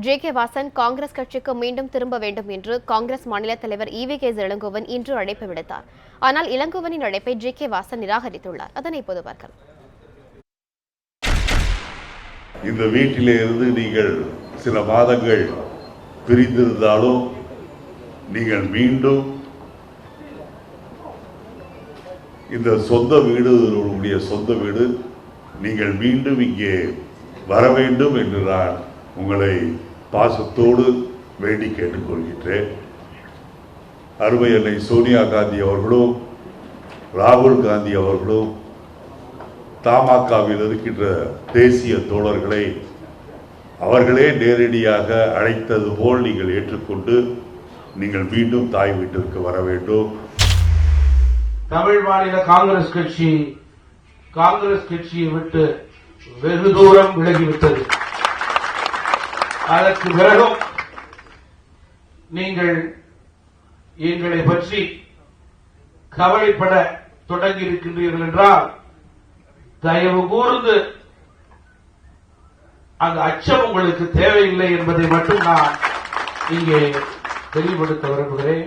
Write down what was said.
JK. Vasan Congress கட்சிக்கு மீண்டும் திரும்ப வேண்டும் என்று காங்கிரஸ் மாநில தலைவர் ஈ.வி.கே. இளங்கோவன் இன்று அழைப்பு விடுத்தார். ஆனால் இளங்கோவனின் அழைப்பை ஜே.கே. வாசன் நிராகரித்துள்ளார். அதனை இப்போது பார்க்கலாம். இந்த வீட்டிலே இருந்து நீங்கள் சில மாதங்கள் பிரிந்திருந்தாலும் நீங்கள் மீண்டும் இந்த சொந்த வீடு உங்களுடைய சொந்த வீடு, நீங்கள் மீண்டும் இங்கே வர வேண்டும் என்று நான் உங்களை பாசத்தோடு வேண்டி கேட்டுக்கொள்கின்றேன். அருமை அன்னை சோனியா காந்தி அவர்களும் ராகுல் காந்தி அவர்களும் தமாகவில் இருக்கின்ற தேசிய தோழர்களை அவர்களே நேரடியாக அழைத்தது போல் நீங்கள் ஏற்றுக்கொண்டு நீங்கள் மீண்டும் தாய் வீட்டிற்கு வர வேண்டும். தமிழ் மாநில காங்கிரஸ் கட்சியை விட்டு வெகு தூரம் விலகிவிட்டது. அதற்கு பிறகும் நீங்கள் எங்களை பற்றி கவலைப்பட தொடங்கி இருக்கின்றீர்கள் என்றால் தயவு கூர்ந்து அந்த அச்சம் உங்களுக்கு தேவையில்லை என்பதை மட்டும் நான் இங்கே தெளிவுபடுத்த விரும்புகிறேன்.